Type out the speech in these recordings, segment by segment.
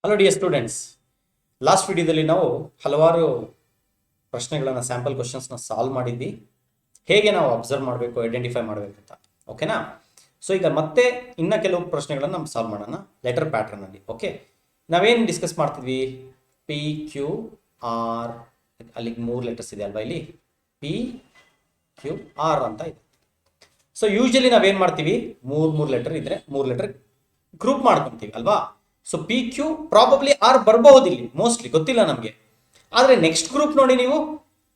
Hello dear students, last ವಿಡಿಯೋದಲ್ಲಿ ನಾವು ಹಲವಾರು ಪ್ರಶ್ನೆಗಳನ್ನು ಸ್ಯಾಂಪಲ್ ಕ್ವಶನ್ಸ್ನ ಸಾಲ್ವ್ ಮಾಡಿದ್ವಿ. ಹೇಗೆ ನಾವು ಅಬ್ಸರ್ವ್ ಮಾಡಬೇಕು, ಐಡೆಂಟಿಫೈ ಮಾಡಬೇಕಂತ. ಓಕೆನಾ? ಸೊ ಈಗ ಮತ್ತೆ ಇನ್ನ ಕೆಲವು ಪ್ರಶ್ನೆಗಳನ್ನು ನಾವು ಸಾಲ್ವ್ ಮಾಡೋಣ ಲೆಟರ್ ಪ್ಯಾಟರ್ನಲ್ಲಿ. ಓಕೆ, ನಾವೇನು ಡಿಸ್ಕಸ್ ಮಾಡ್ತಿದ್ವಿ? ಪಿ ಕ್ಯೂ ಆರ್, ಅಲ್ಲಿಗೆ 3 ಲೆಟರ್ಸ್ ಇದೆ ಅಲ್ವಾ? ಇಲ್ಲಿ ಪಿ ಕ್ಯೂ ಆರ್ ಅಂತ ಇದೆ. ಸೊ ಯೂಶಲಿ ನಾವೇನು ಮಾಡ್ತೀವಿ? ಮೂರು ಲೆಟರ್ ಇದ್ರೆ 3 ಲೆಟರ್ ಗ್ರೂಪ್ ಮಾಡ್ಕೊತೀವಿ ಅಲ್ವಾ? So P Q probably R ಬರಬಹುದು ಇಲ್ಲಿ, ಮೋಸ್ಟ್ಲಿ ಗೊತ್ತಿಲ್ಲ ನಮಗೆ. ಆದರೆ ನೆಕ್ಸ್ಟ್ ಗ್ರೂಪ್ ನೋಡಿ ನೀವು,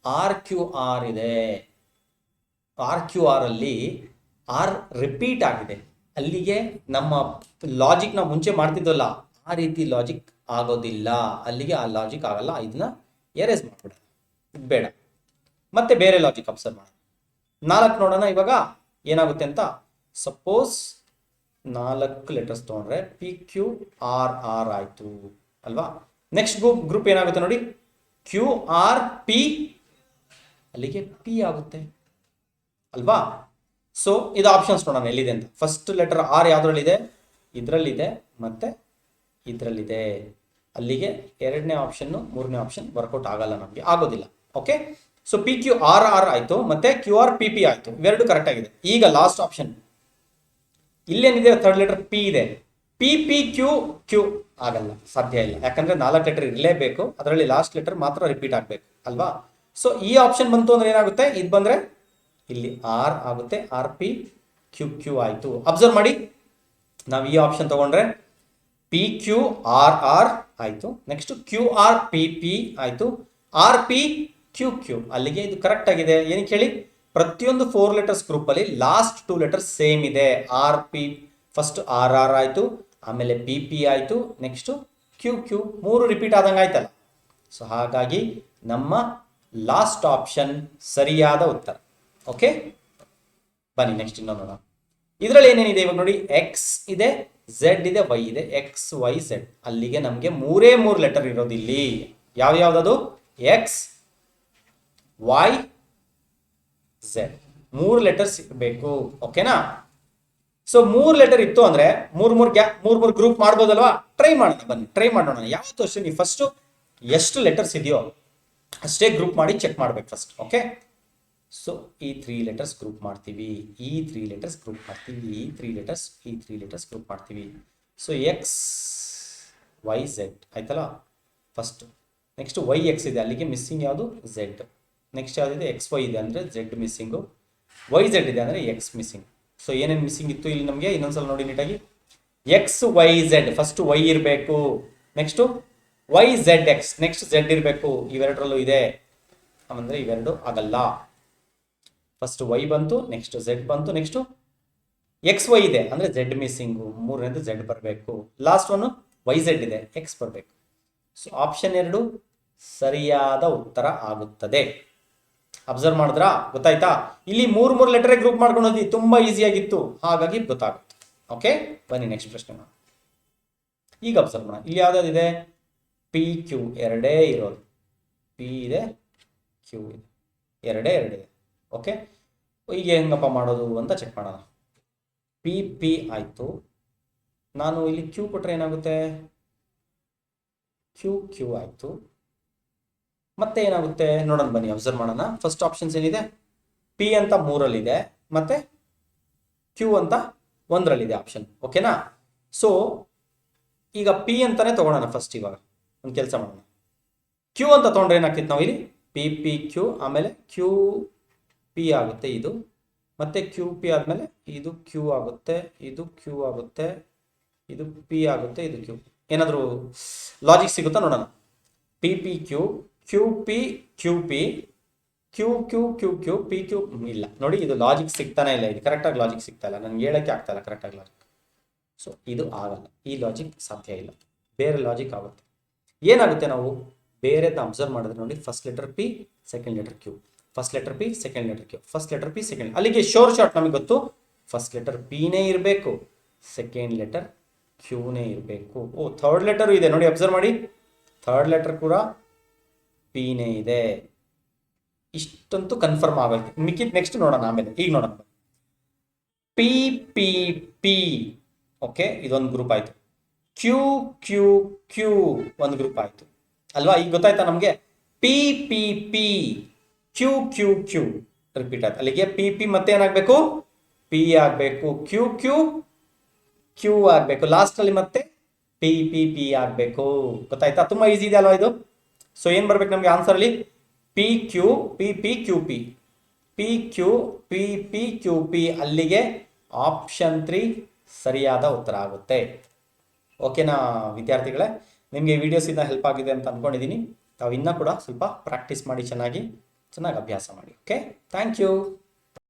ಆರ್ ಕ್ಯೂ ಆರ್ ಇದೆ. ಆರ್ ಕ್ಯೂ ಆರ್ ಅಲ್ಲಿ ಆರ್ ರಿಪೀಟ್ ಆಗಿದೆ. ಅಲ್ಲಿಗೆ ನಮ್ಮ ಲಾಜಿಕ್ ನಾವು ಮುಂಚೆ ಮಾಡ್ತಿದ್ವಲ್ಲ, ಆ ರೀತಿ ಲಾಜಿಕ್ ಆಗೋದಿಲ್ಲ. ಅಲ್ಲಿಗೆ ಆ ಲಾಜಿಕ್ ಆಗಲ್ಲ. ಇದನ್ನ ಎರೇಸ್ ಮಾಡ್ಬಿಡ, ಬೇಡ. ಮತ್ತೆ ಬೇರೆ ಲಾಜಿಕ್ ಅಬ್ಸರ್ವ್ ಮಾಡೋಣ. 4 ನೋಡೋಣ ಇವಾಗ ಏನಾಗುತ್ತೆ ಅಂತ. ಸಪೋಸ್ 4 ಲೆಟರ್ಸ್ ತೊಗೊಂಡ್ರೆ ಪಿ ಕ್ಯೂ ಆರ್ ಆರ್ ಆಯ್ತು ಅಲ್ವಾ? ನೆಕ್ಸ್ಟ್ ಗ್ರೂಪ್ ಏನಾಗುತ್ತೆ ನೋಡಿ, ಕ್ಯೂ ಆರ್ ಪಿ, ಅಲ್ಲಿಗೆ ಪಿ ಆಗುತ್ತೆ ಅಲ್ವಾ? ಸೊ ಇದು ಆಪ್ಷನ್ಸ್ ನೋಡೋಣ ಎಲ್ಲಿದೆ ಅಂತ. ಫಸ್ಟ್ ಲೆಟರ್ ಆರ್ ಯಾವ್ದ್ರಲ್ಲಿದೆ? ಇದರಲ್ಲಿದೆ, ಮತ್ತೆ ಇದರಲ್ಲಿದೆ. ಅಲ್ಲಿಗೆ 2ನೇ ಆಪ್ಷನ್ 3ನೇ ಆಪ್ಷನ್ ವರ್ಕೌಟ್ ಆಗಲ್ಲ, ನಮಗೆ ಆಗೋದಿಲ್ಲ. Okay, so P Q R R ಆಯ್ತು, ಮತ್ತೆ ಕ್ಯೂ ಆರ್ ಪಿ ಪಿ ಆಯ್ತು. ಇವೆರಡು ಕರೆಕ್ಟ್ ಆಗಿದೆ. ಈಗ ಲಾಸ್ಟ್ ಆಪ್ಷನ್ ಇಲ್ಲೇನಿದೆ, ಥರ್ಡ್ ಲೆಟರ್ ಪಿ ಇದೆ. ಪಿ ಪಿ ಕ್ಯೂ ಕ್ಯೂ ಆಗಲ್ಲ, ಸಾಧ್ಯ ಇಲ್ಲ. ಯಾಕಂದ್ರೆ 4 ಲೆಟರ್ ಇರಲೇಬೇಕು, ಅದರಲ್ಲಿ ಲಾಸ್ಟ್ ಲೆಟರ್ ಮಾತ್ರ ರಿಪೀಟ್ ಆಗಬೇಕು ಅಲ್ವಾ? ಸೊ ಈ ಆಪ್ಷನ್ ಬಂತು ಅಂದ್ರೆ ಏನಾಗುತ್ತೆ? ಇದು ಬಂದ್ರೆ ಇಲ್ಲಿ ಆರ್ ಆಗುತ್ತೆ, ಆರ್ ಪಿ ಕ್ಯೂ ಕ್ಯೂ ಆಯ್ತು. ಅಬ್ಸರ್ವ್ ಮಾಡಿ, ನಾವು ಈ ಆಪ್ಷನ್ ತಗೊಂಡ್ರೆ ಪಿ ಕ್ಯೂ ಆರ್ ಆರ್ ಆಯ್ತು, next Q R P P ಆಯ್ತು, ಆರ್ ಪಿ ಕ್ಯೂ ಕ್ಯೂ. ಅಲ್ಲಿಗೆ ಇದು ಕರೆಕ್ಟ್ ಆಗಿದೆ. ಏನಕ್ಕೆ ಹೇಳಿ? ಪ್ರತಿಯೊಂದು 4 ಲೆಟರ್ಸ್ ಗ್ರೂಪ್ ಅಲ್ಲಿ ಲಾಸ್ಟ್ 2 ಲೆಟರ್ಸ್ ಸೇಮ್ ಇದೆ. R P first R R ಆಯ್ತು, ಆಮೇಲೆ ಪಿ ಪಿ ಆಯ್ತು, ನೆಕ್ಸ್ಟ್ ಕ್ಯೂ ಕ್ಯೂ, 3 ರಿಪೀಟ್ ಆದಂಗೆ ಆಯ್ತಲ್ಲ. ಸೊ ಹಾಗಾಗಿ ನಮ್ಮ ಲಾಸ್ಟ್ ಆಪ್ಷನ್ ಸರಿಯಾದ ಉತ್ತರ. ಓಕೆ, ಬನ್ನಿ ನೆಕ್ಸ್ಟ್ ಇನ್ನೊಂದು ನೋಡೋಣ. ಇದರಲ್ಲಿ ಏನೇನಿದೆ ಇವಾಗ ನೋಡಿ, ಎಕ್ಸ್ ಇದೆ, ಝೆಡ್ ಇದೆ, ವೈ ಇದೆ. ಎಕ್ಸ್ ವೈ ಝೆಡ್, ಅಲ್ಲಿಗೆ ನಮಗೆ 3 ಲೆಟರ್ ಇರೋದು ಇಲ್ಲಿ. ಯಾವ್ಯಾವ್ದದು? ಎಕ್ಸ್ ವೈ ಝೆಡ್, 3 ಲೆಟರ್ಸ್ ಇರಬೇಕು. ಓಕೆನಾ? ಸೊ 3 ಲೆಟರ್ ಇತ್ತು ಅಂದ್ರೆ 3 ಗ್ರೂಪ್ ಮಾಡ್ಬೋದಲ್ವಾ? ಟ್ರೈ ಮಾಡೋಣ, ಬನ್ನಿ ಟ್ರೈ ಮಾಡೋಣ. ಯಾವತ್ತೂ ಅಷ್ಟೇ ನೀವು ಫಸ್ಟ್ ಎಷ್ಟು ಲೆಟರ್ಸ್ ಇದೆಯೋ ಅಷ್ಟೇ ಗ್ರೂಪ್ ಮಾಡಿ ಚೆಕ್ ಮಾಡ್ಬೇಕು ಫಸ್ಟ್. ಓಕೆ, ಸೊ ಈ 3 ಲೆಟರ್ಸ್ ಗ್ರೂಪ್ ಮಾಡ್ತೀವಿ, ಈ 3 ಲೆಟರ್ಸ್ ಗ್ರೂಪ್ ಮಾಡ್ತೀವಿ, ಈ 3 ಲೆಟರ್ಸ್ ಗ್ರೂಪ್ ಮಾಡ್ತೀವಿ. ಸೊ ಎಕ್ಸ್ ವೈ ಝೆಡ್ ಆಯ್ತಲ್ಲ ಫಸ್ಟ್. ನೆಕ್ಸ್ಟ್ ವೈ ಎಕ್ಸ್ ಇದೆ, ಅಲ್ಲಿಗೆ ಮಿಸ್ಸಿಂಗ್ ಯಾವುದು? ಝೆಡ್. ನೆಕ್ಸ್ಟ್ ಯಾವುದಿದೆ? ಎಕ್ಸ್ ವೈ ಇದೆ ಅಂದರೆ ಝೆಡ್ ಮಿಸ್ಸಿಂಗು, ವೈ ಝೆಡ್ ಇದೆ ಅಂದರೆ ಎಕ್ಸ್ ಮಿಸ್ಸಿಂಗ್. ಸೊ ಏನೇನು ಮಿಸ್ಸಿಂಗ್ ಇತ್ತು ಇಲ್ಲಿ ನಮಗೆ ಇನ್ನೊಂದ್ಸಲ ನೋಡಿ ನೀಟಾಗಿ. X Y Z, first Y ಇರಬೇಕು, next Y Z X, next Z ಇರಬೇಕು. ಇವೆರಡರಲ್ಲೂ ಇದೆ ಅಂದರೆ ಇವೆರಡು ಆಗಲ್ಲ. ಫಸ್ಟ್ ವೈ ಬಂತು, ನೆಕ್ಸ್ಟ್ ಝೆಡ್ ಬಂತು, ನೆಕ್ಸ್ಟು ಎಕ್ಸ್ ವೈ ಇದೆ ಅಂದರೆ ಝೆಡ್ ಮಿಸ್ಸಿಂಗು, 3ನೇದು ಝೆಡ್ ಬರಬೇಕು, ಲಾಸ್ಟ್ ಒನ್ ವೈ ಝೆಡ್ ಇದೆ, ಎಕ್ಸ್ ಬರಬೇಕು. ಸೊ ಆಪ್ಷನ್ 2 ಸರಿಯಾದ ಉತ್ತರ ಆಗುತ್ತದೆ. ಅಬ್ಸರ್ವ್ ಮಾಡಿದ್ರಾ? ಗೊತ್ತಾಯ್ತಾ? ಇಲ್ಲಿ 3 ಲೆಟರ್ ಗ್ರೂಪ್ ಮಾಡ್ಕೊಂಡು ಹೋದ್ವಿ, ತುಂಬಾ ಈಸಿ ಆಗಿತ್ತು, ಹಾಗಾಗಿ ಗೊತ್ತಾಗುತ್ತೆ. ಓಕೆ, ಬನ್ನಿ ನೆಕ್ಸ್ಟ್ ಪ್ರಶ್ನೆ ಮಾಡೋಣ. ಈಗ ಅಬ್ಸರ್ವ್ ಮಾಡೋಣ, ಇಲ್ಲಿ ಯಾವ್ದಾದಿದೆ? ಪಿ ಕ್ಯೂ ಎರಡೇ ಇರೋದು, ಪಿ ಇದೆ, ಕ್ಯೂ ಇದೆ, ಎರಡೇ ಇದೆ. ಓಕೆ, ಈಗ ಹೆಂಗಪ್ಪ ಮಾಡೋದು ಅಂತ ಚೆಕ್ ಮಾಡೋಣ. ಪಿ ಪಿ ಆಯ್ತು, ನಾನು ಇಲ್ಲಿ ಕ್ಯೂ ಕೊಟ್ರೆ ಏನಾಗುತ್ತೆ? ಕ್ಯೂ ಕ್ಯೂ ಆಯ್ತು, ಮತ್ತೆ ಏನಾಗುತ್ತೆ ನೋಡೋಣ, ಬನ್ನಿ ಅಬ್ಸರ್ವ್ ಮಾಡೋಣ. ಫಸ್ಟ್ ಆಪ್ಷನ್ಸ್ ಏನಿದೆ? ಪಿ ಅಂತ 3ರಲ್ಲಿದೆ, ಮತ್ತೆ ಕ್ಯೂ ಅಂತ 1ರಲ್ಲಿದೆ ಆಪ್ಷನ್. ಓಕೆನಾ? ಸೊ ಈಗ ಪಿ ಅಂತಾನೆ ತಗೊಳ್ಳೋಣ ಫಸ್ಟ್. ಇವಾಗ ಒಂದು ಕೆಲಸ ಮಾಡೋಣ, ಕ್ಯೂ ಅಂತ ತೊಗೊಂಡ್ರೆ ಏನಾಗ್ತಿತ್ತು ನಾವು ಇಲ್ಲಿ? ಪಿ ಪಿ ಕ್ಯೂ, ಆಮೇಲೆ ಕ್ಯೂ ಪಿ ಆಗುತ್ತೆ ಇದು, ಮತ್ತೆ ಕ್ಯೂ ಪಿ ಆದಮೇಲೆ ಇದು ಕ್ಯೂ ಆಗುತ್ತೆ, ಇದು ಕ್ಯೂ ಆಗುತ್ತೆ, ಇದು ಪಿ ಆಗುತ್ತೆ, ಇದು ಕ್ಯೂ. ಏನಾದರೂ ಲಾಜಿಕ್ ಸಿಗುತ್ತಾ ನೋಡೋಣ. P P Q, Q P Q P, Q Q Q Q P Q. ಇಲ್ಲ ನೋಡಿ, ಇದು ಲಾಜಿಕ್ ಸಿಗ್ತಾನೆ ಇಲ್ಲ, ಇದು ಕರೆಕ್ಟಾಗಿ ಲಾಜಿಕ್ ಸಿಗ್ತಾ ಇಲ್ಲ, ನನಗೆ ಹೇಳಕ್ಕೆ ಆಗ್ತಾ ಇಲ್ಲ ಕರೆಕ್ಟಾಗಿ ಲಾಜಿಕ್. ಸೊ ಇದು ಆಗಲ್ಲ, ಈ ಲಾಜಿಕ್ ಸಾಧ್ಯ ಇಲ್ಲ, ಬೇರೆ ಲಾಜಿಕ್ ಆಗುತ್ತೆ. ಏನಾಗುತ್ತೆ, ನಾವು ಬೇರೆದ ಅಬ್ಸರ್ವ್ ಮಾಡಿದ್ರೆ ನೋಡಿ, first letter P, second letter Q, first letter P, second letter Q, first letter P, second. ಅಲ್ಲಿಗೆ ಶೋರ್ ಶಾರ್ಟ್ ನಮಗೆ ಗೊತ್ತು, ಫಸ್ಟ್ ಲೆಟರ್ ಪಿನೇ ಇರಬೇಕು, ಸೆಕೆಂಡ್ ಲೆಟರ್ ಕ್ಯೂನೇ ಇರಬೇಕು. ಓ, ಥರ್ಡ್ ಲೆಟರು ಇದೆ ನೋಡಿ, ಅಬ್ಸರ್ವ್ ಮಾಡಿ, ಥರ್ಡ್ ಲೆಟರ್ ಕೂಡ ಪಿನೇ ಇದೆ. ಇಷ್ಟಂತೂ ಕನ್ಫರ್ಮ್ ಆಗೋಯ್ತು. ಮಿಕ್ಕಿದ್ ನೆಕ್ಸ್ಟ್ ನೋಡೋಣ ಆಮೇಲೆ. ಈಗ ನೋಡೋಣ, ಪಿ ಪಿ ಪಿ. ಓಕೆ, ಇದೊಂದು ಗ್ರೂಪ್ ಆಯ್ತು. ಕ್ಯೂ ಕ್ಯೂ ಕ್ಯೂ ಒಂದು ಗ್ರೂಪ್ ಆಯಿತು ಅಲ್ವಾ. ಈಗ ಗೊತ್ತಾಯ್ತಾ ನಮಗೆ P P P Q Q Q repeat ಆಯ್ತು. ಅಲ್ಲಿಗೆ ಪಿ ಪಿ ಮತ್ತೆ ಏನಾಗಬೇಕು, ಪಿ ಆಗಬೇಕು, ಕ್ಯೂ ಕ್ಯೂ ಕ್ಯೂ ಆಗಬೇಕು, ಲಾಸ್ಟಲ್ಲಿ ಮತ್ತೆ ಪಿ ಪಿ ಪಿ ಆಗಬೇಕು. ಗೊತ್ತಾಯ್ತಾ, ತುಂಬ ಈಸಿ ಇದೆ ಅಲ್ವಾ ಇದು. ಸೊ ಏನು ಬರ್ಬೇಕು ನಮಗೆ ಆನ್ಸರಲ್ಲಿ, P Q P P Q P, P Q P P Q P. ಅಲ್ಲಿಗೆ ಆಪ್ಷನ್ 3 ಸರಿಯಾದ ಉತ್ತರ ಆಗುತ್ತೆ. ಓಕೆನಾ ವಿದ್ಯಾರ್ಥಿಗಳೇ, ನಿಮಗೆ ಈ ವಿಡಿಯೋಸ್ ಇಂದ ಹೆಲ್ಪ್ ಆಗಿದೆ ಅಂತ ಅಂದ್ಕೊಂಡಿದ್ದೀನಿ. ತಾವು ಇನ್ನೂ ಕೂಡ ಸ್ವಲ್ಪ ಪ್ರಾಕ್ಟೀಸ್ ಮಾಡಿ, ಚೆನ್ನಾಗಿ ಅಭ್ಯಾಸ ಮಾಡಿ. Okay, thank you.